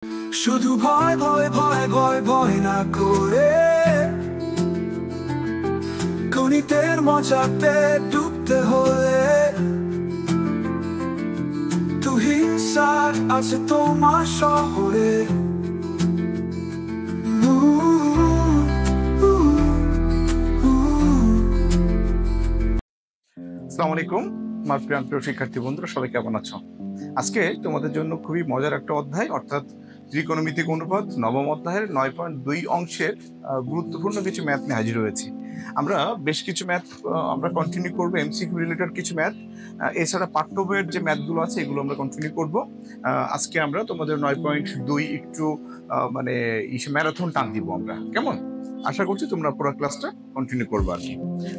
শুধু ভয় ভয় ভয় ভয় ভয় না করে গণিতের মজাতে ডুবতে হলে তুহিনসার আছে তোমার শহরে। আসসালামু আলাইকুম আমার প্রিয় শিক্ষার্থী বন্ধুরা, সবাই কেমন আছো? আজকে তোমাদের জন্য খুবই মজার একটা অধ্যায়, অর্থাৎ ত্রিকোণমিতিক অনুপাত নবম অধ্যায়ের 9.2 অংশের গুরুত্বপূর্ণ কিছু ম্যাথ নিয়ে হাজির হয়েছি। আমরা বেশ কিছু ম্যাথ আমরা কন্টিনিউ করবো, এমসিকিউ রিলেটেড কিছু ম্যাথ, এছাড়া পাঠ্য বইয়ের যে ম্যাথগুলো আছে এগুলো আমরা কন্টিনিউ করব। আজকে আমরা তোমাদের 9.2 একটু মানে ম্যারাথন টান দিব আমরা, কেমন? আশা করছি তোমরা পুরো ক্লাসটা কন্টিনিউ করবে আর কি।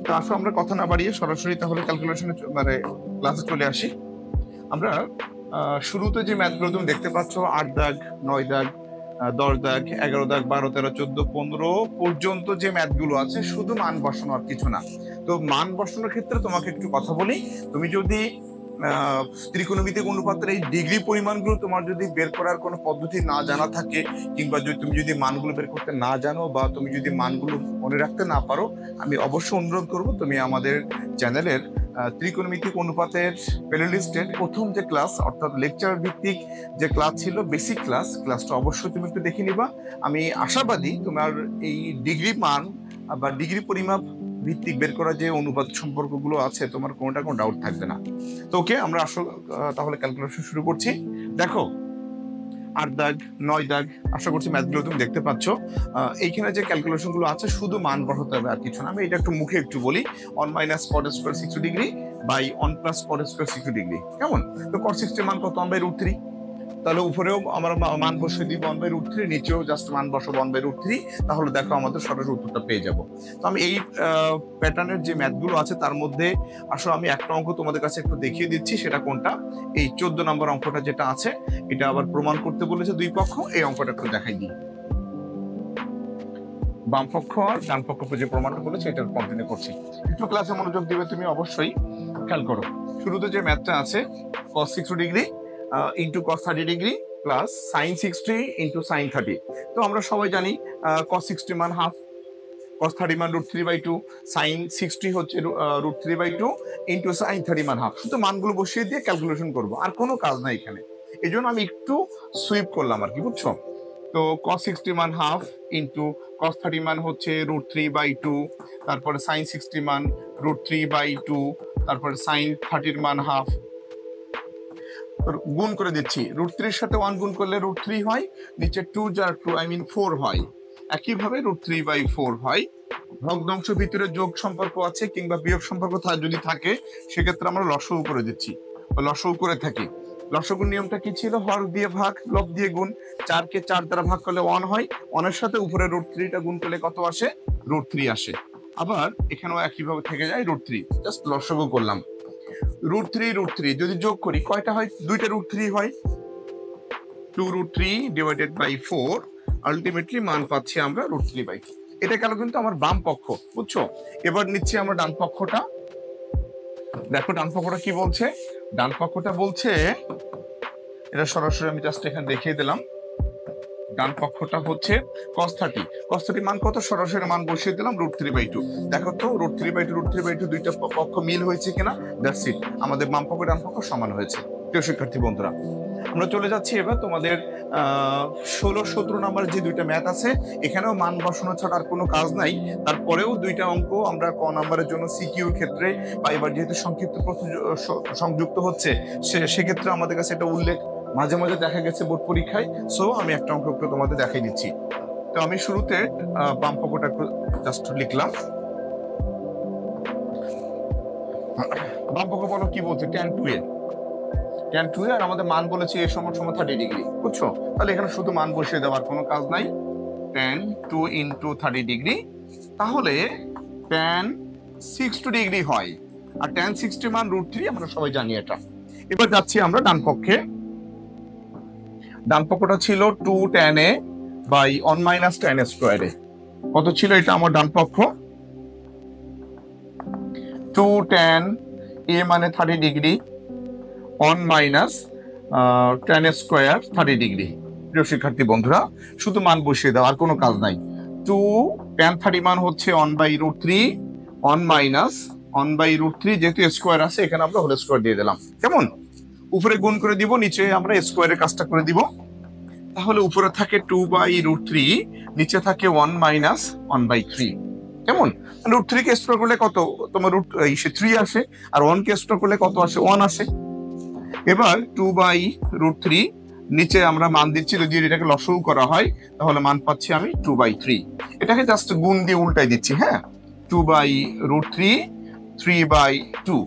তো আসলে আমরা কথা না বাড়িয়ে সরাসরি তাহলে ক্যালকুলেশনে মানে ক্লাসে চলে আসি। আমরা শুরুতে যে ম্যাথগুলো তুমি দেখতে পাচ্ছ, 8 দাগ, 9 দাগ, 10 দাগ, 11 দাগ, 12, 13, 14, 15 পর্যন্ত যে ম্যাথগুলো আছে শুধু মান বসানো আর কিছু না। তো মান বসানোর ক্ষেত্রে তোমাকে একটু কথা বলি, তুমি যদি ত্রিকোণমিতিক অনুপাতের এই ডিগ্রি পরিমাণগুলো তোমার যদি বের করার কোনো পদ্ধতি না জানা থাকে, কিংবা তুমি যদি মানগুলো বের করতে না জানো, বা তুমি যদি মানগুলো মনে রাখতে না পারো, আমি অবশ্যই অনুরোধ করব তুমি আমাদের চ্যানেলের ত্রিকোণমিতিক অনুপাতের প্লেলিস্টের প্রথম যে ক্লাস, অর্থাৎ লেকচার ভিত্তিক যে ক্লাস ছিল, বেসিক ক্লাসটা অবশ্যই তুমি একটু দেখে নিবা। আমি আশাবাদী তোমার এই ডিগ্রি মান বা ডিগ্রি পরিমাপ ভিত্তিক বের করা যে অনুপাত সম্পর্কগুলো আছে, তোমার কোনো ডাউট থাকবে না। তো ওকে, আমরা তাহলে ক্যালকুলেশন শুরু করছি। দেখো, 8 দাগ, 9 দাগ, আশা করছি ম্যাথগুলো তুমি দেখতে পাচ্ছ। এইখানে যে ক্যালকুলেশন গুলো আছে শুধু মান বসাতে হবে আর কিছু না। আমি এটা একটু মুখে একটু বলি, 1 - cot square 60 degree by 1 + cot square 60 degree, কেমন? তো cot 60 মান কত? 1/√3। তাহলে উপরেও আমরা মান বসিয়ে দিই 1/√3, নিচেও জাস্ট মান বসাবো 1/√3। তাহলে দেখো আমাদের সরাসরি উত্তরটা পেয়ে যাব। তো আমি এই প্যাটার্নের যে ম্যাথগুলো আছে তার মধ্যে আসলে আমি একটা অঙ্ক তোমাদের কাছে একটু দেখিয়ে দিচ্ছি। সেটা কোনটা? এই 14 নম্বর অঙ্কটা যেটা আছে, এটা আবার প্রমাণ করতে বলেছে দুই পক্ষ। এই অঙ্কটা একটু দেখাই দিই। বাম পক্ষ আর ডান পক্ষ যে প্রমাণটা বলেছে এটা কন্টিনিউ করছি। একটু ক্লাসে মনোযোগ দিবে তুমি, অবশ্যই খেয়াল করো। শুরুতে যে ম্যাথটা আছে, cos 60 degree into cos 30 degree plus sin 60 into sin 30। তো আমরা সবাই জানি cos 60 মান হাফ, cos 30 মান √3/2, sin 60 হচ্ছে √3/2 ইন্টু sin 30 মান হাফ। শুধু মানগুলো বসিয়ে দিয়ে ক্যালকুলেশন করব, আর কোনো কাজ নাই এখানে। এই জন্য আমি একটু সুইপ করলাম আর কি, বুঝছো? তো cos 60 মান হাফ ইন্টু cos 30 মান হচ্ছে √3/2, তারপরে sin 60 মান √3/2, তারপরে sin 30 মান হাফ, গুণ করে দিচ্ছি। √3 সাথে 1 গুণ করলে √3 হয়, নিচে 2 যার 2 4 হয়। একইভাবে √3/4 হয়। ভগ্নাংশ ভিতরে যোগ সম্পর্ক আছে কিংবা বিয়োগ সম্পর্ক যদি থাকে, সেক্ষেত্রে আমরা লসগু করে দিচ্ছি, লসগু করে থাকি। লসগুর নিয়মটা কি ছিল? হর দিয়ে ভাগ, লব দিয়ে গুণ। 4 কে 4 দ্বারা ভাগ করলে 1 হয়, 1 এর সাথে উপরে √3টা গুণ করলে কত আসে? √3 আসে। আবার এখানেও একইভাবে থেকে যায় √3, জাস্ট লসগু করলাম। √3 যদি যোগ করি কয়টা হয়? দুইটা √3 হয়। 2√3 ডিভাইডেড বাই 4, আলটিমেটলি মান পাচ্ছি আমরা √3/2। এটা গেল কিন্তু আমার বাম পক্ষ, বুঝছো? এবার নিচ্ছি আমরা ডান পক্ষটা। দেখো ডান পক্ষটা কি বলছে? ডান পক্ষটা বলছে, এটা সরাসরি আমি জাস্ট এখানে দেখিয়ে দিলাম। ডান পক্ষটা হচ্ছে cos 30 মান কত? সরাসরি মান বসিয়ে দিলাম √3/2। দেখো তো √3/2 দুইটা পক্ষ মিল হয়েছে কিনা? দ্যাটস ইট, আমাদের বাম পক্ষ ডান পক্ষ সমান হয়েছে। প্রিয় শিক্ষার্থী বন্ধুরা, আমরা চলে যাচ্ছি এবার তোমাদের 16-17 নাম্বার যে দুইটা ম্যাথ আছে, এখানেও মান বসানো ছাড়া আর কোনো কাজ নাই। তারপরেও দুইটা অঙ্ক আমরা ক নাম্বারের জন্য সিকিউর ক্ষেত্রে, বা এবার যেহেতু সংক্ষিপ্ত প্রশ্ন সংযুক্ত হচ্ছে, সেক্ষেত্রে আমাদের কাছে এটা উল্লেখ মাঝে মাঝে দেখা গেছে বোর্ড পরীক্ষায়। সো আমি একটা অঙ্ক একটু তোমাদের দেখাই দিচ্ছি। তো আমি শুরুতে বাম পক্ষটা একটু জাস্ট লিখলাম। বাম পক্ষ বলো কি বলছে? tan 2a, আর আমাদের মান বলেছে a সমান 30 ডিগ্রি, বুঝছো? তাহলে এখানে শুধু মান বসিয়ে দেওয়ার কোনো কাজ নাই। tan 2 ইন্টু 30 ডিগ্রি, তাহলে tan 60 ডিগ্রি হয়। আর tan 60 মান √3, আমরা সবাই জানি এটা। এবার যাচ্ছি আমরা ডান পক্ষে। ডান পক্ষটা ছিল 2 tan a by 1 - tan a স্কয়ারে। কত ছিল এটা আমার ডান পক্ষ? 2 tan a মানে 30 degree, 1 - tan a square 30 degree. প্রিয় শিক্ষার্থী বন্ধুরা, শুধু মান বসিয়ে দাও, আর কোনো কাজ নাই। 2 tan 30 মান হচ্ছে 1/√3, 1 মাইনাস 1/√3, যেহেতু স্কোয়ার আছে এখানে আমরা হোল স্কোয়ার দিয়ে দিলাম। কেমন? উপরে গুণ করে দিব, নিচে আমরা স্কোয়ারের কাজটা করে দিব। তাহলে উপরে থাকে 2/√3, নিচে থাকে 1 মাইনাস 1/3। কেমন? √3 কে স্কোয়ার করলে কত? তোমার √3 আসে, আর 1 কে স্কোয়ার করলে কত আসে? 1 আসে। এবার 2/√3, নিচে আমরা মান দিচ্ছি, যদি এটাকে লসাগু করা হয় তাহলে মান পাচ্ছি আমি 2/3। এটাকে জাস্ট গুণ দিয়ে উল্টাই দিচ্ছি। হ্যাঁ, 2/√3, 3/2।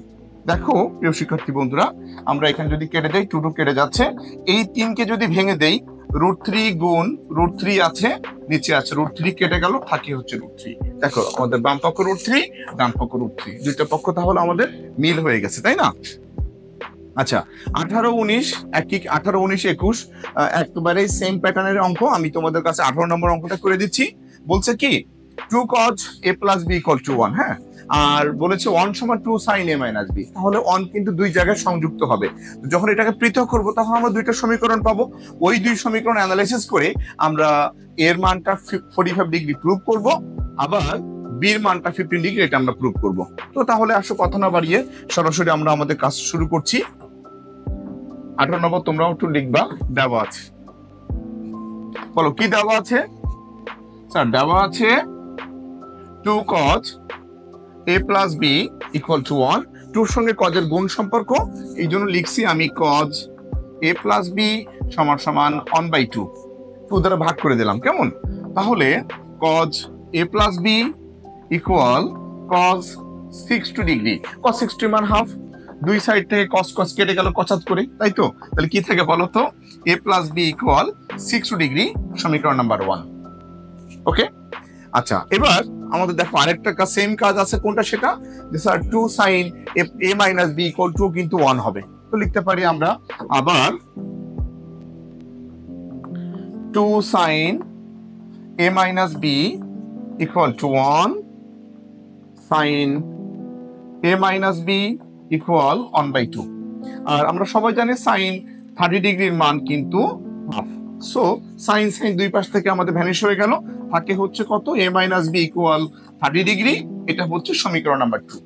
দেখো প্রিয় শিক্ষার্থী বন্ধুরা, আমরা এখানে যদি কেটে দেই, 2 কেটে যাচ্ছে। এই 3কে যদি ভেঙে দেই, √3 গুণ √3 আছে, নিচে আছে √3, কেটে গেল, থাকে হচ্ছে √3। দেখো আমাদের বাম পক্ষ √3, ডান পক্ষ √3, দুইটা পক্ষ তাহলে আমাদের মিল হয়ে গেছে, তাই না? আচ্ছা, 18, 19 একই, 18, 19, 21 একেবারে সেম প্যাটার্নের অঙ্ক। আমি তোমাদের কাছে 18 নম্বর অঙ্কটা করে দিচ্ছি। বলছে কি 2 cos a plus b equal to 1। হ্যাঁ, আর বলেছে 1 সমান 2 sin a minus b। তাহলে 1 কিন্তু দুই জায়গায় সংযুক্ত হবে। যখন এটাকে পৃথক করব তখন আমরা দুইটা সমীকরণ পাবো। ওই দুই সমীকরণ অ্যানালাইসিস করে আমরা এর মানটা 45 ডিগ্রি প্রুভ করব, আবার বির মানটা 15 ডিগ্রি, এটা আমরা প্রুভ করব। তো তাহলে আসো কথা না বাড়িয়ে সরাসরি আমরা আমাদের কাজ শুরু করছি। 18 নম্বর তোমরাও একটু লিখবা। দেওয়া আছে, বলো কি দেওয়া আছে? স্যার দেওয়া আছে 2 cos a plus b equal to 1। 2 সঙ্গে cos এর গুণ সম্পর্ক, এই জন্য লিখছি আমি cos a plus b সমান সমান 1/2, 2 দ্বারা ভাগ করে দিলাম। কেমন? তাহলে cos a plus b equal cos 60 degree. cos 60 মান হাফ, দুই সাইড থেকে cos cos কেটে গেল কচাত করে, তাই তো? তাহলে কি থাকে বলো তো? a plus b equal 60 degree, সমীকরণ নাম্বার 1। ওকে, আচ্ছা এবার আমাদের দেখো আরেকটা কাজ, সেম কাজ আছে। কোনটা সেটা? যে sir 2 sin a minus b equal to কিন্তু 1 হবে। তো লিখতে পারি আমরা আবার 2 sin a minus b equal to 1 sin a minus b equal 1/2। আর আমরা সবাই জানি sin 30 ডিগ্রির মান কিন্তু হাফ। সো sin sin দুই পাশ থেকে আমাদের ভ্যানিশ হয়ে গেল, থাকে হচ্ছে কত? a minus b equal 30 degree. এটা হচ্ছে সমীকরণ নাম্বার 2।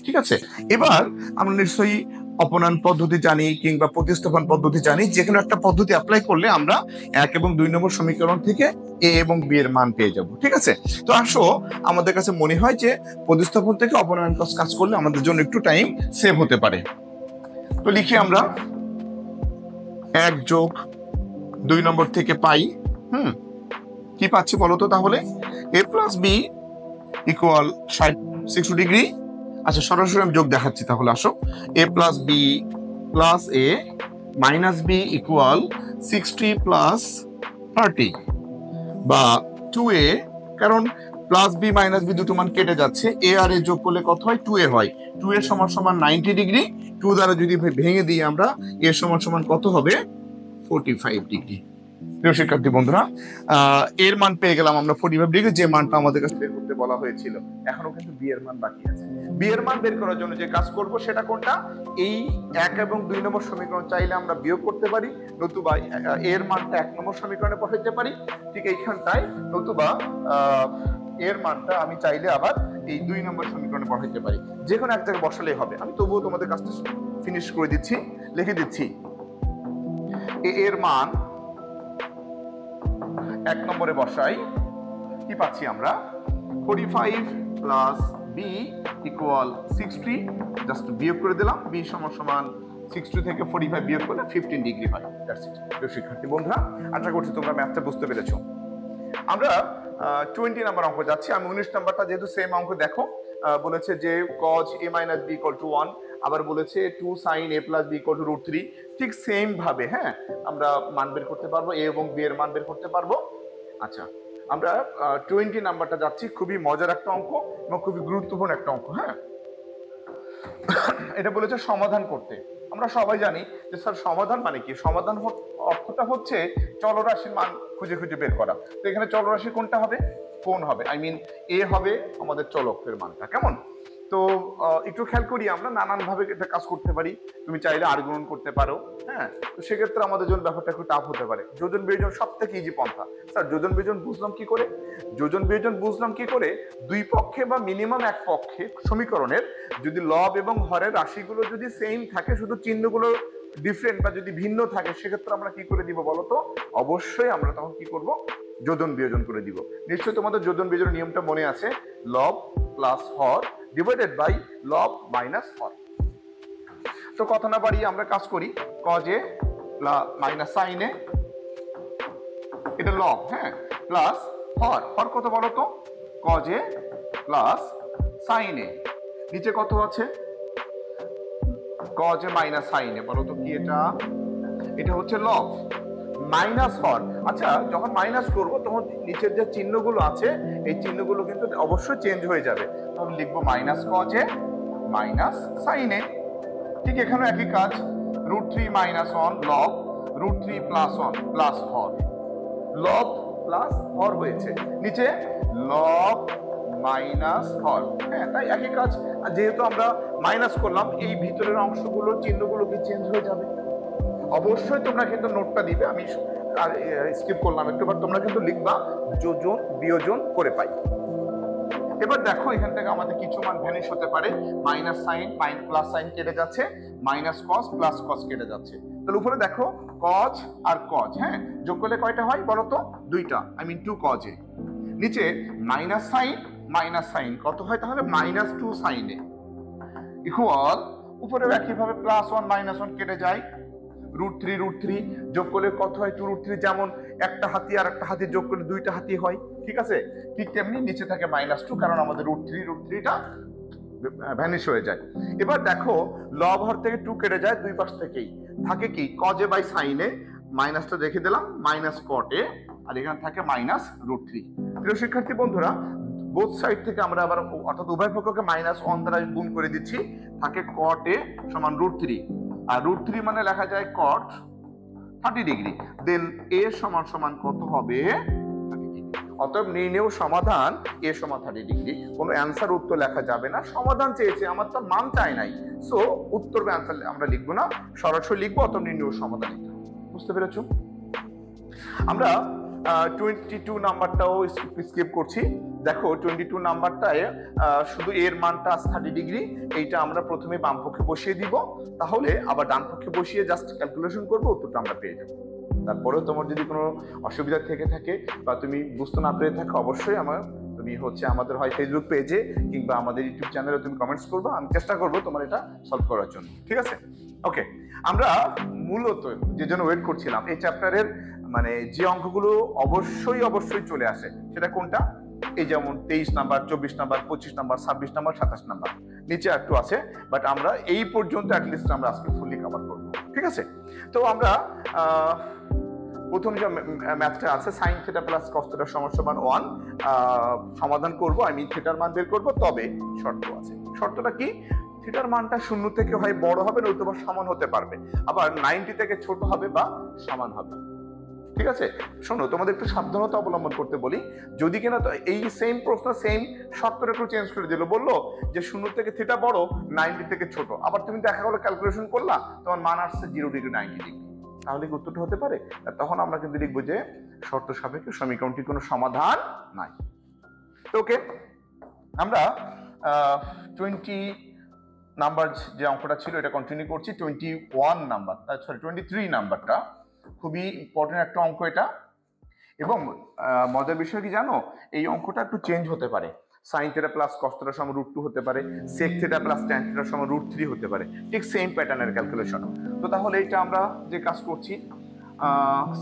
ঠিক আছে, এবার আমরা নিশ্চয়ই অপনয়ন পদ্ধতি জানি কিংবা প্রতিস্থাপন পদ্ধতি জানি। যে কোনো একটা পদ্ধতি অ্যাপ্লাই করলে আমরা 1 এবং 2 নম্বর সমীকরণ থেকে a এবং b এর মান পেয়ে যাব। ঠিক আছে, তো আসো আমাদের কাছে মনে হয় যে প্রতিস্থাপন থেকে অপনয়ন কাজ করলে আমাদের জন্য একটু টাইম সেভ হতে পারে। তো লিখি আমরা 1 যোগ 2 নম্বর থেকে পাই। কি পাচ্ছি বলো তো? তাহলে a plus b equal 60 degree. আচ্ছা সরাসরি আমি যোগ দেখাচ্ছি, তাহলে আসো a plus b plus a minus b equal 60 plus 30, বা 2a, কারণ প্লাস b মাইনাস b দুটো মান কেটে যাচ্ছে, a আর a যোগ করলে কত হয়? 2a হয়। 2a সমান সমান 90 ডিগ্রি। 2 দ্বারা যদি ভেঙে দিই আমরা, a সমান সমান কত হবে? 45 ডিগ্রি। প্রিয় শিক্ষার্থী বন্ধুরা, এর মান পেয়ে গেলাম আমরা 45 ডিগ্রি, যে মানটা আমাদের কাছে বের করতে বলা হয়েছিল। এখনো কিন্তু বি এর মান বাকি আছে। বি এর মান বের করার জন্য যে কাজ করব সেটা কোনটা? এই 1 এবং 2 নম্বর সমীকরণ চাইলে আমরা বিয়োগ করতে পারি, নতুবা এর মানটা 1 নম্বর সমীকরণে বসাইতে পারি, ঠিক এইখানটায়, নতুবা এর মানটা আমি চাইলে আবার এই 2 নম্বর সমীকরণে বসাইতে পারি। যে কোনো এক জায়গায় বসালেই হবে। আমি তবুও তোমাদের কাজটা ফিনিশ করে দিচ্ছি, লিখে দিচ্ছি। এর মান 1 নম্বরে বসাই, কি পাচ্ছি আমরা? 45 প্লাস b ইকুয়াল 60, জাস্ট বিয়োগ করে দিলাম। b সমান সমান 60 থেকে 45 বিয়োগ করলে 15 ডিগ্রি হয়। That's it. প্রিয় শিক্ষার্থী বন্ধুরা, আশা করছি তোমরা ম্যাথটা বুঝতে পেরেছো। আমরা 20 নাম্বার অঙ্ক যাচ্ছি। আমি 19 নাম্বারটা যেহেতু সেম অঙ্ক, দেখো বলেছে যে cos a minus b equal to 1, আবার বলেছে 2 sin a plus b equal to √3। ঠিক সেম ভাবে হ্যাঁ আমরা মান বের করতে পারবো, a এবং b এর মান বের করতে পারবো। আচ্ছা, আমরা 20 নাম্বারটা যাচ্ছি। খুবই মজার একটা অঙ্ক এবং খুবই গুরুত্বপূর্ণ একটা অঙ্ক। হ্যাঁ, এটা বলেছে সমাধান করতে। আমরা সবাই জানি যে স্যার সমাধান মানে কি? সমাধান অর্থটা হচ্ছে চলরাশির মান খুঁজে খুঁজে বের করা। তো এখানে চলরাশি কোনটা হবে? কোন হবে, আই মিন এ হবে আমাদের চলকের মানটা। কেমন? তো তো একটু খেয়াল করি আমরা নানান ভাবে এটা কাজ করতে পারি। তুমি চাইলে আর গুণন করতে পারো, হ্যাঁ। তো সেক্ষেত্রে আমাদের জন্য ব্যাপারটা একটু টাফ হতে পারে। যোজন বিয়োজন সব থেকে ইজি পন্থা। স্যার যোজন বিয়োজন বুঝলাম কি করে? যোজন বিয়োজন বুঝলাম কি করে? দুই পক্ষে বা মিনিমাম এক পক্ষে সমীকরণের যদি লব এবং হরের রাশিগুলো যদি সেম থাকে, শুধু চিহ্নগুলো ডিফারেন্ট বা যদি ভিন্ন থাকে, সেক্ষেত্রে আমরা কি করে দিব বলতো? অবশ্যই আমরা তখন কি করব? যোজন বিয়োজন করে দিব। নিশ্চয়ই তোমাদের যোজন বিয়োজনের নিয়মটা মনে আছে, লব প্লাস হর ডিভাইডেড বাই লব মাইনাস হর। তো কথা না বাড়িয়ে আমরা কাজ করি, কজে মাইনাস সাইনে, এটা লব, হ্যাঁ, প্লাস হর। হর কত বলো তো? কজে প্লাস সাইনে। নিচে কত আছে? কজে মাইনাস সাইনে। বলো তো কি এটা? এটা হচ্ছে লব মাইনাস হর। আচ্ছা, যখন মাইনাস করবো তখন নিচের যে চিহ্নগুলো আছে এই চিহ্নগুলো কিন্তু অবশ্যই চেঞ্জ হয়ে যাবে। তখন লিখবো মাইনাস কজে মাইনাস সাইনে। ঠিক এখানে একই কাজ, √3 মাইনাস 1 লব, √3 প্লাস 1 প্লাস হর। লব প্লাস হর হয়েছে, নিচে লব মাইনাস হর, হ্যাঁ, তাই একই কাজ। যেহেতু আমরা মাইনাস করলাম, এই ভিতরের অংশগুলো চিহ্নগুলো কি চেঞ্জ হয়ে যাবে। অবশ্যই তোমরা কিন্তু নোটটা দিবে, আমি স্কিপ করলাম একটু, বাট তোমরা কিন্তু লিখবা যোজন বিয়োজন করে পাই। এবার দেখো এখান থেকে আমাদের কিছু মান ভ্যানিশ হতে পারে। মাইনাস সাইন প্লাস সাইন কেটে যাচ্ছে, মাইনাস কস প্লাস কস কেটে যাচ্ছে। তাহলে উপরে দেখো কজ আর কজ, হ্যাঁ, যোগ করলে কয়টা হয় বলো তো? দুইটা, আই মিন 2 কজে। নিচে মাইনাস সাইন কত হয় তাহলে? -2 সাইনে ইকুয়াল, উপরে একইভাবে +1 -1 কেটে যায়, √3 যোগ করলে কত হয়? 2√3। যেমন একটা হাতি আর একটা হাতি যোগ করলে দুইটা হাতি হয়, ঠিক আছে? ঠিক তেমনি নিচে থাকে -2, কারণ আমাদের √3টা ভ্যানিশ হয়ে যায়। এবার দেখো লব হর থেকে 2 কেটে যায় দুই পাশ থেকেই, থাকে কি? কজে বাই সাইনে, মাইনাসটা রেখে দিলাম, মাইনাস কটে, আর এখানে থাকে -√3। প্রিয় শিক্ষার্থী বন্ধুরা, বোথ সাইড থেকে আমরা আবার অর্থাৎ উভয় পক্ষকে -1 দ্বারা গুণ করে দিচ্ছি, থাকে কট এ সমান √3, আর √3 মানে লেখা যায় কট 30 ডিগ্রি। দেন এ সমান সমান কত হবে? 30 ডিগ্রি। অতএব নির্ণেয় সমাধান এ সমান 30 ডিগ্রি। কোনো অ্যান্সার উত্তর লেখা যাবে না, সমাধান চেয়েছে, আমার তো মান চাই নাই, সো উত্তর বা অ্যান্সার আমরা লিখবো না, সরাসরি লিখবো, অত নির্ণেয় সমাধান লিখতে হবে। বুঝতে পেরেছো? আমরা 22 নাম্বারটাও স্কিপ করছি। দেখো 22 নাম্বারটায় শুধু এর মানটা 30 ডিগ্রি, এইটা আমরা প্রথমে বাম পক্ষে বসিয়ে দিব, তাহলে আবার ডান পক্ষে বসিয়ে জাস্ট ক্যালকুলেশন করবো, উত্তরটা আমরা পেয়ে যাবো। তারপরেও তোমার যদি কোনো অসুবিধা থেকে থাকে বা তুমি বুঝতে না পেরে থাকো, অবশ্যই তুমি আমাদের হয় ফেসবুক পেজে কিংবা আমাদের ইউটিউব চ্যানেলে তুমি কমেন্টস করবো, আমি চেষ্টা করবো তোমার এটা সলভ করার জন্য, ঠিক আছে? ওকে, আমরা মূলত যে জন্য ওয়েট করছিলাম, এই চ্যাপ্টারের মানে যে অঙ্কগুলো অবশ্যই চলে আসে, সেটা কোনটা? এই যেমন 23 number, 24 number, 25 number, 26 number, 27 number, নিচে একটু আছে, বাট আমরা এই পর্যন্ত অ্যাটলিস্ট আমরা আজকে ফুললি কভার করবো, ঠিক আছে? তো আমরা প্রথম যে ম্যাথটা আছে sin θ প্লাস cos θ সমান 1 সমাধান করব, আমি থিটার মান বের করব, তবে শর্ত আছে। শর্তটা কি? থিটার মানটা 0 থেকে হয় বড় হবে, নয়তো সমান হতে পারবে, আবার 90 থেকে ছোট হবে বা সমান হবে, ঠিক আছে? শোনো, তোমাদের একটু সাবধানতা অবলম্বন করতে বলি। যদি কিনা এই সেম প্রশ্ন সেম শর্তটা একটু চেঞ্জ করে দিল, বললো যে 0 থেকে থিটা বড়, 90 থেকে ছোট, আবার তুমি দেখা গেলো ক্যালকুলেশন করলা, তোমার মান আসছে 0 ডিগ্রি 90 ডিগ্রি, তাহলে কি উত্তরটা হতে পারে? তখন আমরা কিন্তু লিখবো যে শর্ত সাপেক্ষে সমীকরণটির কোনো সমাধান নাই। ওকে, আমরা 20 নাম্বার যে অঙ্কটা ছিল এটা কন্টিনিউ করছি। 21 নাম্বার, সরি 23 নাম্বারটা খুবই ইম্পর্টেন্ট একটা অঙ্ক এটা, এবং মজার বিষয় কি জানো, এই অঙ্কটা একটু চেঞ্জ হতে পারে। sin θ প্লাস cos θ সমান √2 হতে পারে, sec θ প্লাস tan θ সমান √3 হতে পারে, ঠিক সেম প্যাটার্নের ক্যালকুলেশন। তো তাহলে এটা আমরা যে কাজ করছি,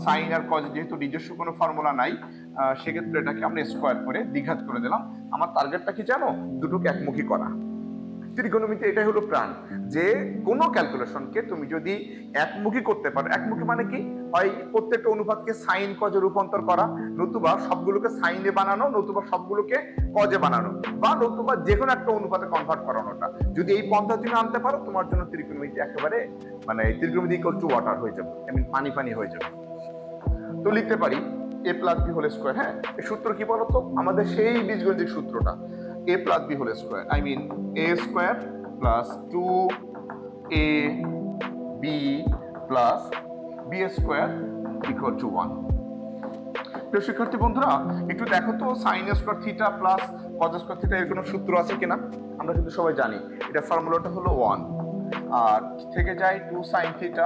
সাইন আর কজ যেহেতু নিজস্ব কোনো ফর্মুলা নাই, সেক্ষেত্রে এটাকে আমরা স্কোয়ার করে দ্বিঘাত করে দিলাম। আমার টার্গেটটা কি জানো? দুটোকে একমুখী করা। ত্রিকোণমিতি এটাই হলো প্রাণ, যে কোনো ক্যালকুলেশনকে তুমি যদি একমুখী করতে পারো। একমুখী মানে কি? হয় প্রত্যেকটা অনুপাতকে সাইন কজে রূপান্তর করা, নতুবা সবগুলোকে সাইনে বানানো, নতুবা সবগুলোকে কজে বানানো, বা নতুবা যে কোনো একটা অনুপাতে কনভার্ট করানোটা। যদি এই পন্থা তুমি আনতে পারো, তোমার জন্য ত্রিকোণমিতি একেবারে মানে ত্রিকোণমিতি ইকুয়াল টু ওয়াটার হয়ে যাবে, আই মিন পানি হয়ে যাবে। তো লিখতে পারি a plus b whole square. হ্যাঁ, এই সূত্র কি বলতো? আমাদের সেই বীজগণিতিক সূত্রটা, a plus b whole square, I mean a square plus 2a b plus b square equal to 1। প্রিয় শিক্ষার্থী বন্ধুরা, একটু দেখো তো sine square theta plus cos square theta এর কোনো সূত্র আছে কিনা। আমরা কিন্তু সবাই জানি এটা ফর্মুলাটা হলো 1, আর থেকে যায় 2 sine theta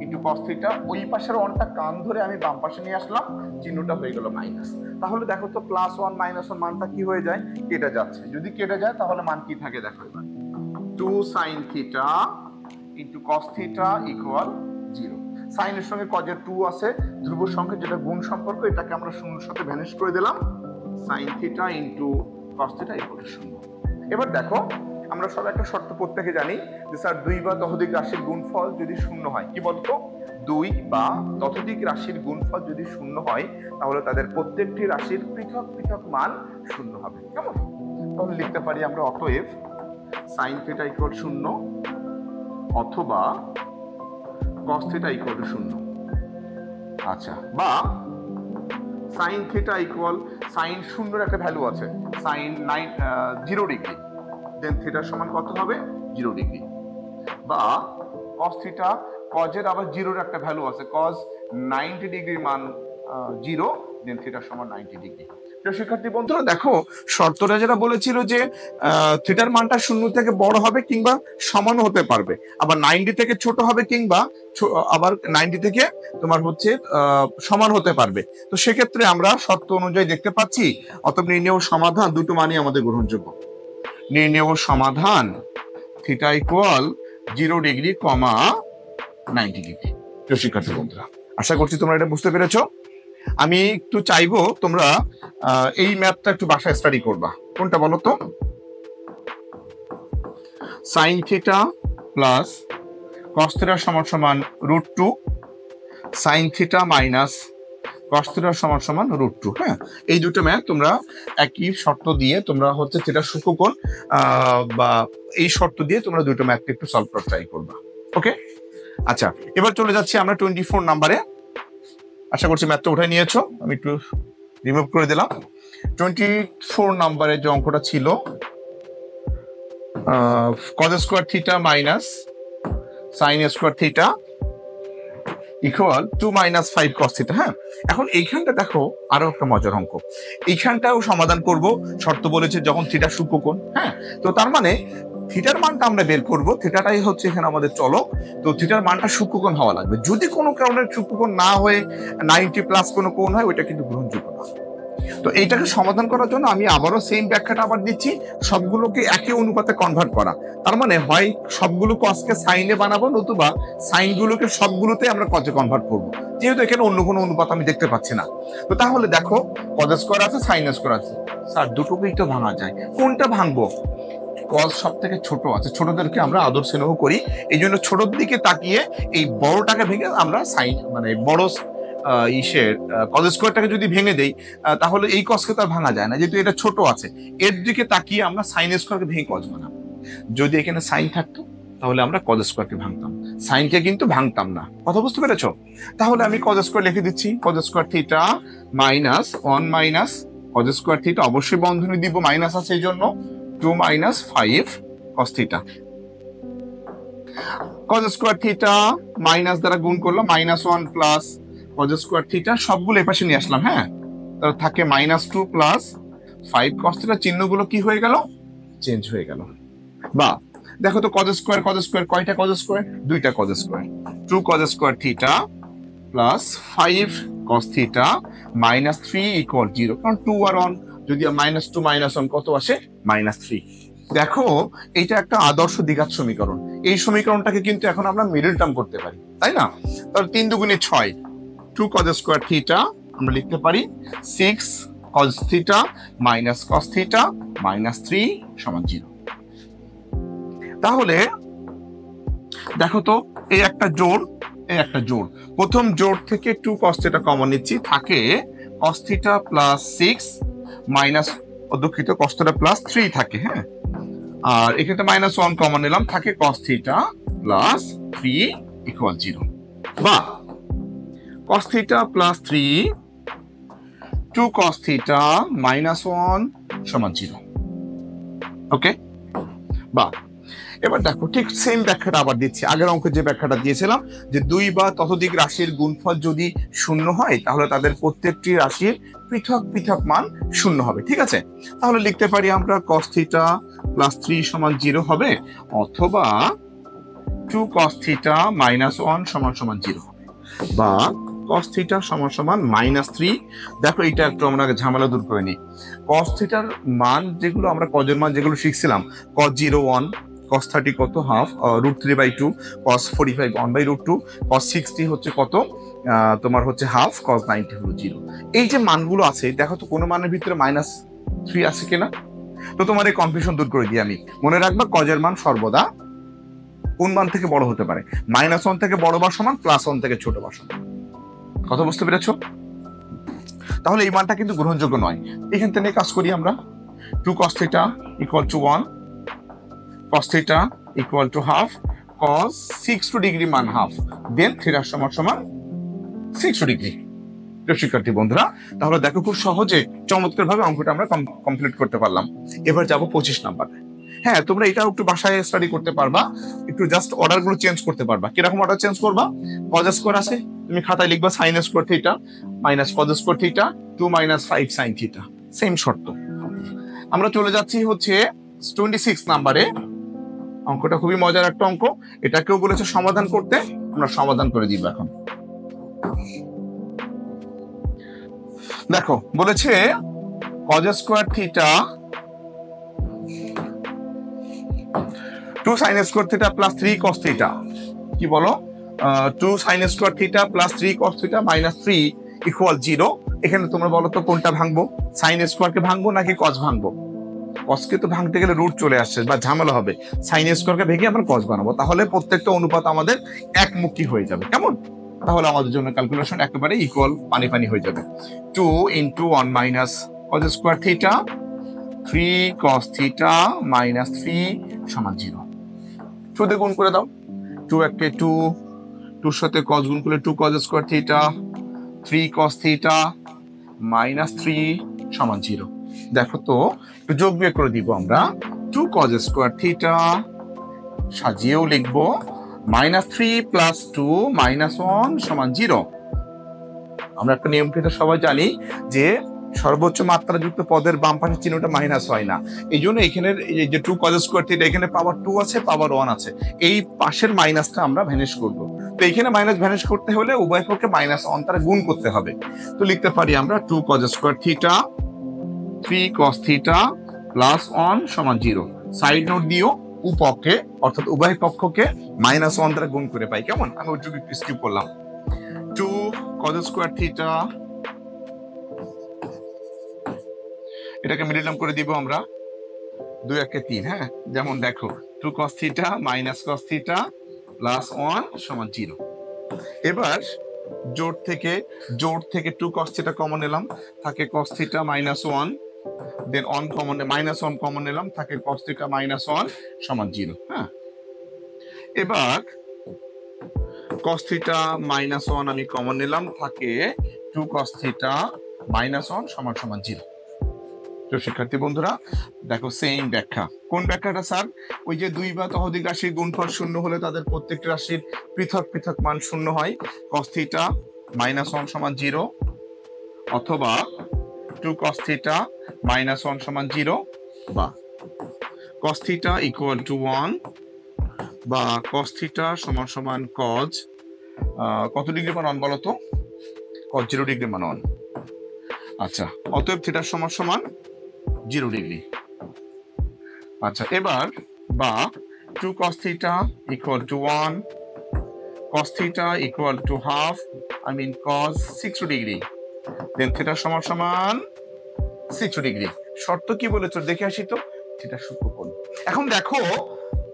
into cos theta. ওই পাশের 1টা কান ধরে আমি বাম পাশে নিয়ে আসলাম, চিহ্নটা হয়ে গেল মাইনাস। তাহলে দেখো তো প্লাস 1 মাইনাস 1 মানটা কি হয়ে যায়, কেটে যাচ্ছে। যদি কেটে যায় তাহলে মান কি থাকে দেখো এবার, 2 sine theta into cos theta equal 0। সাইনের সঙ্গে কজের 2 আছে, ধ্রুব সংখ্যা যেটা গুণ সম্পর্ক, এটাকে আমরা শূন্যের সাথে ভ্যানিশ করে দিলাম। Sine theta into cos theta equal 0। এবার দেখো আমরা সব একটা শর্ত প্রত্যেকে জানি যে স্যার 2 বা ততোধিক রাশির গুণফল যদি 0 হয়, কি বলতো, 2 বা ততোধিক রাশির গুণফল যদি 0 হয় তাহলে তাদের প্রত্যেকটি রাশির পৃথক পৃথক মান 0 হবে। কেমন? তাহলে লিখতে পারি আমরা অতএব সাইন থিটা ইকুয়াল 0 অথবা cos থিটা ইকুয়াল টু 0। আচ্ছা, বা সাইন থিটা ইকুয়াল সাইন 0 একটা ভ্যালু আছে, সাইন 0 ডিগ্রি, দেন থিটার সমান কত হবে, 0 ডিগ্রি। বা cos থিটা, কজের আবার 0 এর একটা ভ্যালু আছে, cos 90 ডিগ্রির মান 0, দেন থিটার সমান 90 ডিগ্রি। প্রিয় শিক্ষার্থী বন্ধুরা, দেখো শর্তটা যেটা বলেছিল যে থিটার মানটা 0 থেকে বড় হবে কিংবা সমানও হতে পারবে, আবার 90 থেকে ছোট হবে কিংবা আবার 90 থেকে তোমার হচ্ছে সমান হতে পারবে। তো সেক্ষেত্রে আমরা শর্ত অনুযায়ী দেখতে পাচ্ছি অতএব নির্ণেয় সমাধান দুটো মানই আমাদের গ্রহণযোগ্য। নির্ণেয় সমাধান থিটা ইকুয়াল 0 ডিগ্রি কমা 90 ডিগ্রি। প্রিয় শিক্ষার্থী বন্ধুরা, আশা করছি তোমরা এটা বুঝতে পেরেছো। আমি একটু চাইবো তোমরা এই ম্যাথটা একটু বাসায় স্টাডি করবা। কোনটা বলো তো, sine theta plus cos theta সমান সমান √2, sine theta minus cos theta সমান সমান √2। হ্যাঁ, এই দুটো ম্যাথ তোমরা একই শর্ত দিয়ে তোমরা হচ্ছে থিটার সূক্ষ্মকোণ বা এই শর্ত দিয়ে তোমরা দুটো ম্যাথকে একটু সলভ করার ট্রাই করবা। ওকে, আচ্ছা, এবার চলে যাচ্ছি আমরা 24 নাম্বারে। আশা করছি ম্যাথটা উঠাই নিয়েছো, আমি একটু রিমুভ করে দিলাম। 24 নাম্বারে যে অঙ্কটা ছিল cos square theta minus sine square theta equal 2 - 5 cos theta. হ্যাঁ, এখন এইখানটা দেখো আরো একটা মজার অঙ্ক, এইখানটাও সমাধান করব। শর্ত বলেছে যখন থিটা সূক্ষ্মকোণ। হ্যাঁ, তো তার মানে থিটার মানটা আমরা বের করব, থিটাটাই হচ্ছে এখানে আমাদের চলক। তো থিটার মানটা সূক্ষ্মকোণ হওয়া লাগবে। যদি কোনো কারণে সূক্ষ্মকোণ না হয়ে 90 প্লাস কোনো কোণ হয়, ওইটা কিন্তু গ্রহণযোগ্য না। তো এইটাকে সমাধান করার জন্য আমি আবারও সেম ব্যাখ্যাটা আবার দিচ্ছি, সবগুলোকে একই অনুপাতে কনভার্ট করা। তার মানে হয় সবগুলো কসকে সাইনে বানাবো, নতুবা সাইনগুলোকে সবগুলোতে আমরা কজে কনভার্ট করব, যেহেতু এখানে অন্য কোনো অনুপাত আমি দেখতে পাচ্ছি না। তো তাহলে দেখো কজ স্কয়ার আছে, সাইন স্কয়ার আছে, স্যার দুটোকেই তো ভাঙা যায়, কোনটা ভাঙবো? কজ সব থেকে ছোট আছে, ছোটদেরকে আমরা আদর স্নেহ করি, এই জন্য ছোটর দিকে তাকিয়ে এই বড়টাকে ভেঙে আমরা সাইন মানে বড় কজ স্কয়ারটাকে যদি ভেঙে দেই তাহলে এই কজকে তো আর ভাঙা যায় না, যেহেতু এটা ছোট আছে। এর দিকে তাকিয়ে আমরা সাইন স্কয়ারকে ভেঙে কজ বানাবো। যদি এখানে সাইন থাকতো তাহলে আমরা কজ স্কয়ারকে ভাঙতাম, সাইনকে কিন্তু ভাঙতাম না। কথা বুঝতে পেরেছো? তাহলে আমি কজ স্কয়ার লিখে দিচ্ছি, cause square theta minus 1 minus cause square theta, অবশ্যই বন্ধনী দিব, মাইনাস আছে এই জন্য 2 - 5 cos theta. cos square theta minus দ্বারা গুণ করলাম, -1 প্লাস cos স্কয়ার থিটা, সবগুলো এপাশে নিয়ে আসলাম। হ্যাঁ, তাহলে থাকে -2 প্লাস 5 cos থিটা, চিহ্নগুলো কি হয়ে গেল, চেঞ্জ হয়ে গেল। বা দেখো তো cos স্কয়ার কয়টা cos স্কয়ার, দুইটা cos square, 2 cos square theta plus 5 cos theta -3 equal 0, কারণ 2 আর 1 যদি -2 - 1 কত আসে, -3। দেখো এটা একটা আদর্শ দ্বিঘাত সমীকরণ, এই সমীকরণটাকে কিন্তু এখন আমরা মিডল টার্ম করতে পারি, তাই না? তাহলে 3 দুগুণে 6, 2 cos স্কয়ার থিটা আমরা লিখতে পারি 6 cos theta minus cos theta -3 সমান 0। তাহলে দেখো তো এই একটা জোড়, এই একটা জোড়, প্রথম জোড় থেকে 2 cos থিটা কমন নিচ্ছি, থাকে cos থিটা প্লাস 6 মাইনাস দুঃখিত cos থিটা প্লাস 3 থাকে। হ্যাঁ, আর এখানে -1 কমন নিলাম, থাকে cos থিটা প্লাস 3 ইকুয়াল 0। বা cos theta plus 3 2 cos theta -1 সমান 0। ওকে, বা এবার দেখো ঠিক সেম ব্যাখ্যাটা আবার দিচ্ছি, আগের অঙ্কে যে ব্যাখ্যাটা দিয়েছিলাম যে দুই বা ততোধিক রাশির গুণফল যদি শূন্য হয় তাহলে তাদের প্রত্যেকটি রাশির পৃথক পৃথক মান শূন্য হবে। ঠিক আছে, তাহলে লিখতে পারি আমরা cos থিটা প্লাস 3 সমান 0 হবে, অথবা 2 cos থিটা মাইনাস 1 সমান সমান 0 হবে, বা cos থিটা সমান সমান -3। দেখো এটা একটু আমরা আগে ঝামেলা দূর করে নিই। cos থিটার মান যেগুলো আমরা কজের মান যেগুলো শিখছিলাম, cos 0 1, cos 30 কত হাফ √3/2, cos 45 1/√2, cos 60 হচ্ছে কত তোমার হচ্ছে হাফ, cos 90 হলো 0। এই যে মানগুলো আছে দেখো তো কোনো মানের ভিতরে -3 আছে কিনা। তো তোমার এই কনফিউশন দূর করে দিই আমি। মনে রাখবা কজের মান সর্বদা কোন মান থেকে বড় হতে পারে, -1 থেকে বড় বা সমান, +1 থেকে ছোট বা সমান। কথা বুঝতে পেরেছো? তাহলে এই মানটা কিন্তু গ্রহণযোগ্য নয়। এখান থেকে কাজ করি আমরা। 2 cos theta = 1, cos theta = half, cos 60 degree মান হাফ, দেন থিটা সমান সমান 60 ডিগ্রি। শিক্ষার্থী বন্ধুরা, তাহলে দেখো খুব সহজে চমৎকার ভাবে অঙ্কটা আমরা কমপ্লিট করতে পারলাম। এবার যাব 25 নাম্বার। হ্যাঁ, তোমরা এটাও একটু বাসায় স্টাডি করতে পারবা, একটু জাস্ট অর্ডার গুলো চেঞ্জ করতে পারবা। কিরকম অর্ডার চেঞ্জ করবা? cos স্কয়ার আছে, তুমি খাতায় লিখবা sin square theta minus cos square theta 2 - 5 sin theta, same শর্ত। আমরা চলে যাচ্ছি হচ্ছে 26 নাম্বারে। অঙ্কটা খুবই মজার একটা অঙ্ক, এটাকেও বলেছে সমাধান করতে, আমরা সমাধান করে দিব এখন। দেখো বলেছে cos square theta 2 sin square theta plus 3 cos theta, কি বলো 2 sin square theta plus 3 cos theta minus 3 = 0। এখানে তোমরা বলো তো কোনটা ভাঙবো, sin স্কয়ারকে ভাঙবো নাকি cos ভাঙবো? cos কে তো ভাঙতে গেলে রুট চলে আসছে বা ঝামেলা হবে, sin স্কয়ারকে ভেঙে আমরা cos বানাবো, তাহলে প্রত্যেকটা অনুপাত আমাদের একমুখী হয়ে যাবে। কেমন? তাহলে আমাদের জন্য ক্যালকুলেশন একেবারে ইকুয়াল, পানি পানি হয়ে যাবে। 2 × 1 - cos square theta 3 cos theta minus 3 সমান 0। 2 দিয়ে গুণ করে দাও, 2 × 2, 2 সাথে cos গুণ করলে 2 cos square theta 3 cos theta minus 3 সমান 0। দেখো তো একটু যোগ বিয়োগ করে দিব আমরা। 2 cos স্কয়ার থিটা সাজিয়েও লিখবো -3 + 2 - 1 সমান 0। আমরা একটা নিয়ম কিন্তু সবাই জানি যে সর্বোচ্চ মাত্রাযুক্ত পদের বাম পাশের চিহ্নটা মাইনাস হয় না, এই জন্য এখানে এই যে 2 cos স্কয়ার থিটা এখানে পাওয়ার 2 আছে, পাওয়ার 1 আছে, এই পাশের মাইনাসটা আমরা ভ্যানিশ করব। তো এখানে মাইনাস ভ্যানিশ করতে হলে উভয় পক্ষে -1 তারা গুণ করতে হবে। তো লিখতে পারি আমরা 2 cos square theta 3 cos theta plus 1 সমান 0। সাইড নোট দিও, উপপক্ষে অর্থাৎ উভয় পক্ষকে -1 দ্বারা গুণ করে পাই। কেমন? আমি ওইটুকু একটু স্কিপ করলাম। 2 cos স্কয়ার থিটা, এটাকে মিডল টার্ম করে দিব আমরা 2 × 3। হ্যাঁ, যেমন দেখো 2 cos theta minus cos theta plus 1 সমান 0। এবার জোড় থেকে 2 cos থিটা কমন নিলাম, থাকে cos থিটা মাইনাস 1, দেন -1 কমন নিলাম, থাকে cos থিটা মাইনাস 1 সমান 0। হ্যাঁ, এবার cos থিটা মাইনাস 1 আমি কমন নিলাম, থাকে 2 cos থিটা মাইনাস 1 সমান সমান 0। তো শিক্ষার্থী বন্ধুরা দেখো সেম ব্যাখ্যা। কোন ব্যাখ্যাটা স্যার? ওই যে দুই বা ততোধিক রাশির গুণফল শূন্য হলে তাদের প্রত্যেকটি রাশির পৃথক পৃথক মান শূন্য হয়, cos থিটা -1 সমান 0, অথবা 2 cos থিটা -1 সমান 0, বা cos থিটা = 1, বা cos থিটা সমান সমান cos কত ডিগ্রি মান 1 বলো তো? cos 0 ডিগ্রি মান 1। আচ্ছা, অতএব থিটার সমান সমান 0 ডিগ্রি। আচ্ছা, এবার বা 2 cos theta = 1, cos theta = half, cos 60 degree, then theta সমান সমান 60 ডিগ্রি। শর্ত কি বলেছো দেখে আসি তো, থিটা সূক্ষ্মকোণ। এখন দেখো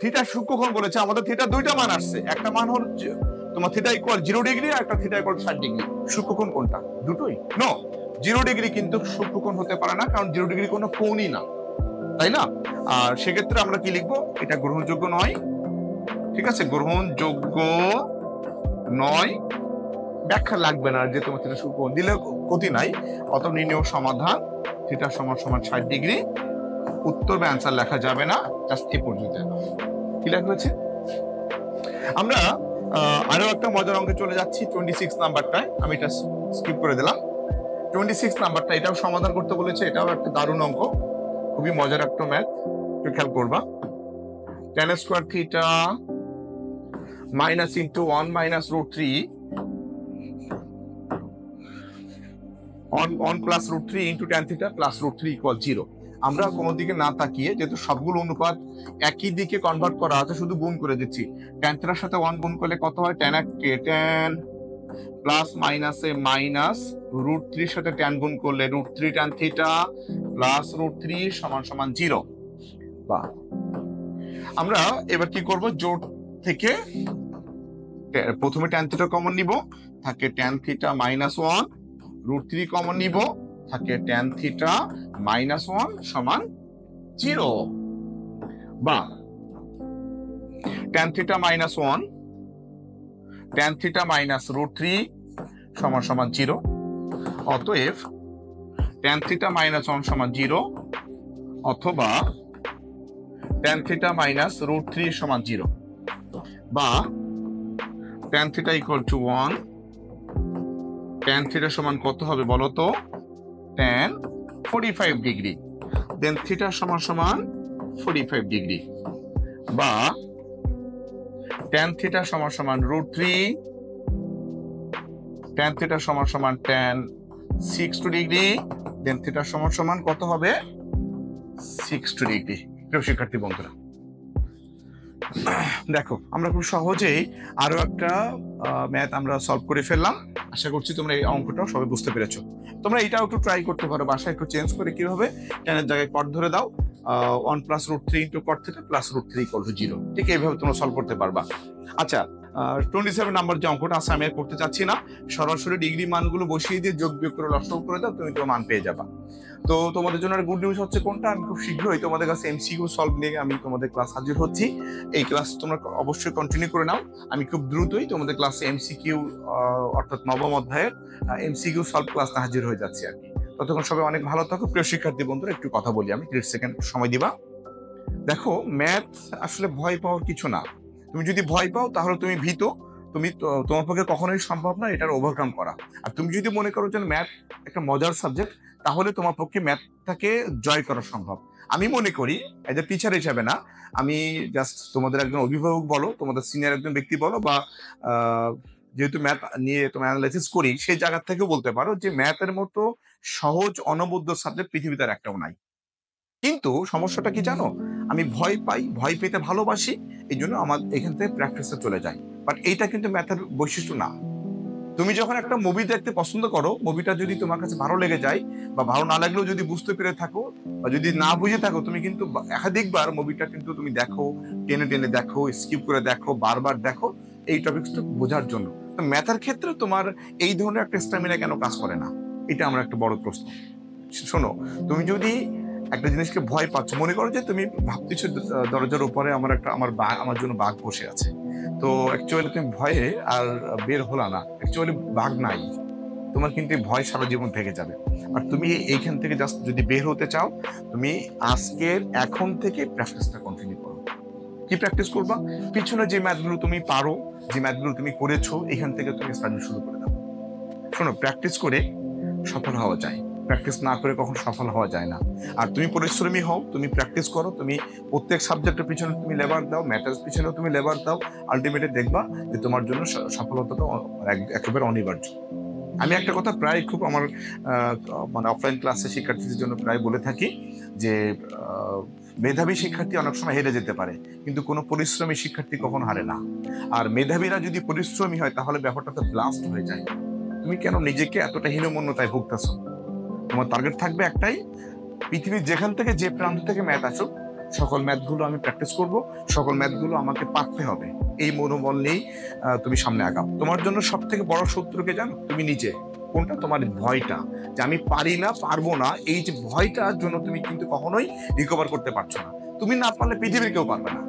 থিটা সূক্ষ্মকোণ বলেছে, আমাদের থিটা দুইটা মান আসছে, একটা মান হচ্ছে তোমার থিটা = 0 ডিগ্রি আর একটা থিটা = 60 ডিগ্রি। সূক্ষ্মকোণ কোনটা? দুটোই? নো, 0 ডিগ্রি কিন্তু সূক্ষ্মকোণ হতে পারে না, কারণ 0 ডিগ্রি কোনো কোণই না, তাই না? আর সেক্ষেত্রে আমরা কি লিখবো? এটা গ্রহণযোগ্য নয়। ঠিক আছে, গ্রহণযোগ্য নয়, ব্যাখ্যা লাগবে না, যে তোমার থিটা সূক্ষ্মকোণ দিলে ক্ষতি নাই। অত নির্ণয় সমাধান থিটা সমান সমান 60 ডিগ্রি উত্তর বা অ্যান্সার লেখা যাবে না, জাস্ট এই পর্যন্ত। কি লেখা হয়েছে? আমরা আরো একটা মজার অঙ্কে চলে যাচ্ছি, 26 নাম্বারটায়। আমি এটা স্কিপ করে দিলাম। 26 নাম্বারটা, এটাও সমাধান করতে বলেছে। এটাও একটা দারুণ অঙ্ক, খুবই মজার একটা ম্যাথ, একটু খেয়াল করবা। tan square theta minus into 1 minus root 3 1 plus root 3 into tan theta plus root 3 equal 0। আমরা কোনো দিকে না তাকিয়ে, যেহেতু সবগুলো অনুপাত একই দিকে কনভার্ট করা আছে, শুধু গুণ করে দিচ্ছি। tan থিটার সাথে 1 গুণ করলে কত হয়? tan প্লাস মাইনাসে মাইনাস, রুট 3 সাথে tan গুণ করলে root 3 tan theta plus root 3 সমান সমান 0। বা আমরা এবার কি করব? জোড় থেকে প্রথমে tan থিটা কমন নিব, থাকে tan theta minus 1, root 3 common নিব, থাকে tan থিটা মাইনাস 1 সমান 0। বা tan theta minus 1 tan theta minus root 3 সমান সমান 0। অতএব tan থিটা মাইনাস 1 সমান 0, অথবা tan থিটা মাইনাস রুট 3 সমান 0। বা tan theta equal to 1, tan theta সমান কত হবে বলো তো? tan 45 degree. দেন থিটা সমান সমান 45 ডিগ্রি। বা tan থিটা সমান সমান রুট 3, tan থিটা সমান সমান tan 60 ডিগ্রি, দেন থিটা সমান সমান কত হবে? 60 ডিগ্রি। প্রিয় শিক্ষার্থী বন্ধুরা, দেখো আমরা খুব সহজেই আরো একটা ম্যাথ আমরা সলভ করে ফেললাম। আশা করছি তোমরা এই অঙ্কটাও সবাই বুঝতে পেরেছো। তোমরা এটাও একটু ট্রাই করতে পারো বাসায়, একটু চেঞ্জ করে। কিভাবে? tan এর জায়গায় cot ধরে দাও, 1 plus root 3 into cot theta plus root 3 equal to 0। ঠিক এইভাবে তোমরা সলভ করতে পারবা। আচ্ছা, 27 নাম্বার যে অঙ্কটা আছে আমি আর করতে চাচ্ছি না, সরাসরি ডিগ্রি মানগুলো বসিয়ে দিয়ে যোগ বিয়োগ করে লসাগু করে দাও, তুমি তোমার মান পেয়ে যাবা। তো তোমাদের জন্য গুড নিউজ হচ্ছে কোনটা? আমি খুব শীঘ্রই তোমাদের কাছে এমসিকিউ সলভ নিয়ে আমি তোমাদের ক্লাস হাজির হচ্ছি। এই ক্লাস তোমরা অবশ্যই কন্টিনিউ করে নাও। আমি খুব দ্রুতই তোমাদের ক্লাসে এমসিকিউ অর্থাৎ নবম অধ্যায়ের এমসিকিউ সলভ ক্লাস হাজির হয়ে যাচ্ছে আর কি। ততক্ষণ সবাই অনেক ভালো থাকো। প্রিয় শিক্ষার্থী বন্ধুরা, একটু কথা বলি আমি, 30 সেকেন্ড সময় দিবা। দেখো, ম্যাথ আসলে ভয় পাওয়ার কিছু না। তুমি যদি ভয় পাও তাহলে তুমি ভীত, তুমি তোমার পক্ষে কখনোই সম্ভব না এটার ওভারকাম করা। আর তুমি যদি মনে করো যে ম্যাথ একটা মজার সাবজেক্ট, তাহলে তোমার পক্ষে ম্যাথটাকে জয় করা সম্ভব। আমি মনে করি এজ এ টিচার হিসেবে না, আমি জাস্ট তোমাদের একজন অভিভাবক বলো, তোমাদের সিনিয়র একজন ব্যক্তি বলো, বা যেহেতু ম্যাথ নিয়ে তোমার অ্যানালাইসিস করি, সেই জায়গা থেকে বলতে পারো যে ম্যাথের মতো সহজ অনবদ্য সাবজেক্ট পৃথিবীতে আর একটাও নাই। কিন্তু সমস্যাটা কি জানো? আমি ভয় পাই, ভয় পেতে ভালোবাসি, এই জন্য আমার এখান থেকে প্র্যাকটিসে চলে যায়। বাট এইটা কিন্তু ম্যাথের বৈশিষ্ট্য না। তুমি যখন একটা মুভি দেখতে পছন্দ করো, মুভিটা যদি তোমার কাছে ভালো লেগে যায়, বা ভালো না লাগলেও যদি বুঝতে পেরে থাকো, বা যদি না বুঝে থাকো, তুমি কিন্তু একাধিকবার মুভিটা কিন্তু তুমি দেখো, টেনে টেনে দেখো, স্কিপ করে দেখো, বারবার দেখো, এই টপিকসটা বোঝার জন্য। তো ম্যাথের ক্ষেত্রে তোমার এই ধরনের একটা স্ট্যামিনা কেন কাজ করে না? এটা আমার একটা বড় প্রশ্ন। শোনো, তুমি যদি একটা জিনিসকে ভয় পাচ্ছ, মনে করো যে তুমি ভাবতেছো দরজার উপরে আমার জন্য বাঘ বসে আছে, তো অ্যাকচুয়ালি তুমি ভয়ে আর বের হলা না, অ্যাকচুয়ালি বাঘ নাই, তোমার কিন্তু ভয় সারা জীবন থেকে যাবে। আর তুমি এইখান থেকে জাস্ট যদি বের হতে চাও, তুমি এখন থেকে প্র্যাকটিসটা কন্টিনিউ করো। কি প্র্যাকটিস করবা? পিছনে যে ম্যাথগুলো তুমি পারো, যে ম্যাথগুলো তুমি করেছো, এখান থেকে তুমি স্টাডি শুরু করে দাও। শোনো, প্র্যাকটিস করে সফল হওয়া যায়, প্র্যাকটিস না করে কখন সফল হওয়া যায় না। আর তুমি পরিশ্রমী হও, তুমি প্র্যাকটিস করো, তুমি প্রত্যেক সাবজেক্টের পিছনে তুমি লেবার দাও, ম্যাথের পিছনেও তুমি লেবার দাও, আলটিমেটলি দেখবা যে তোমার জন্য সফলতাটা একেবারে অনিবার্য। আমি একটা কথা প্রায় খুব আমার মানে অফলাইন ক্লাসে শিক্ষার্থীদের জন্য প্রায় বলে থাকি যে মেধাবী শিক্ষার্থী অনেক সময় হেরে যেতে পারে, কিন্তু কোনো পরিশ্রমী শিক্ষার্থী কখনো হারে না। আর মেধাবীরা যদি পরিশ্রমী হয়, তাহলে ব্যাপারটাতে ব্লাস্ট হয়ে যায়। তুমি কেন নিজেকে এতটা হীনমন্যতায় ভুগতেছো? তোমার টার্গেট থাকবে একটাই, পৃথিবীর যেখান থেকে যে প্রান্ত থেকে ম্যাথ আসুক, সকল ম্যাথগুলো আমি প্র্যাকটিস করব, সকল ম্যাথগুলো আমাকে পারতে হবে, এই মনোবল নিয়েই তুমি সামনে আগাও। তোমার জন্য সব থেকে বড় শত্রুকে জানো? তুমি নিজে। কোনটা? তোমার ভয়টা, যে আমি পারি না, পারবো না। এই যে ভয়টার জন্য তুমি কিন্তু কখনোই রিকভার করতে পারছো না। তুমি না পারলে পৃথিবীর কেউ পারবে না।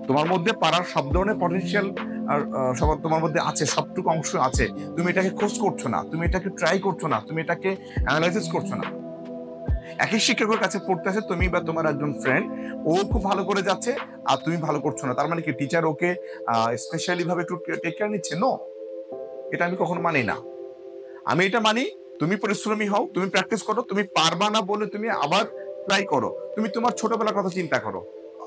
তোমার মধ্যে পারার সব ধরনের পটেনশিয়াল আর তোমার মধ্যে আছে, সবটুকু অংশ আছে। তুমি এটাকে খোঁজ করছো না, তুমি এটাকে ট্রাই করছো না, তুমি এটাকে অ্যানালাইসিস করছো না। একই শিক্ষকের কাছে পড়তে আসে, তুমি বা তোমার একজন ফ্রেন্ড, ও খুব ভালো করে যাচ্ছে আর তুমি ভালো করছো না, তার মানে কি টিচার ওকে স্পেশালি ভাবে একটু টেক কেয়ার নিচ্ছে? নো, এটা আমি কখনো মানি না। আমি এটা মানি, তুমি পরিশ্রমী হও, তুমি প্র্যাকটিস করো, তুমি পারবা না বলে তুমি আবার ট্রাই করো। তুমি তোমার ছোটবেলার কথা চিন্তা করো।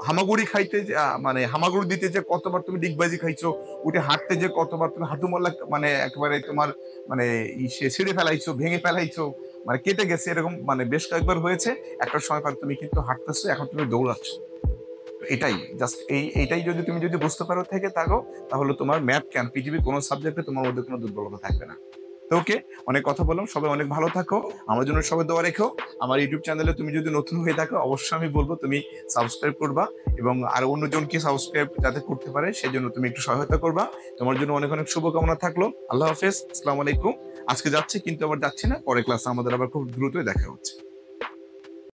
হামাগুড়ি খাইতে মানে হামাগুড়ি দিতে যে কতবার তুমি ডিগবাজি খাইছো, উঠে হাঁটতে যে কতবার তুমি হাঁটু মল্লা মানে একেবারে তোমার মানে ছিঁড়ে ফেলাইছো, ভেঙে ফেলাইছো, মানে কেটে গেছে, এরকম মানে বেশ কয়েকবার হয়েছে। একটা সময় পর তুমি কিন্তু হাঁটতেছো, এখন তুমি দৌড়াচ্ছ। এটাই জাস্ট এইটাই যদি তুমি যদি বুঝতে পারো থেকে থাকো, তাহলে তোমার ম্যাথ কেন পৃথিবীর কোনো সাবজেক্টে তোমার মধ্যে কোনো দুর্বলতা থাকবে না। তো ওকে, অনেক কথা বললাম, সবাই অনেক ভালো থাকো, আমার জন্য সবাই দোয়া রেখো। আমার ইউটিউব চ্যানেলে তুমি যদি নতুন হয়ে থাকো, অবশ্যই আমি বলবো তুমি সাবস্ক্রাইব করবা, এবং আর অন্যজনকে সাবস্ক্রাইব যাতে করতে পারে সেজন্য তুমি একটু সহায়তা করবা। তোমার জন্য অনেক অনেক শুভকামনা থাকলো। আল্লাহ হাফেজ, আসসালামু আলাইকুম। আজকে যাচ্ছি কিন্তু আবার যাচ্ছি না, পরে ক্লাসে আমাদের আবার খুব দ্রুতই দেখা হচ্ছে।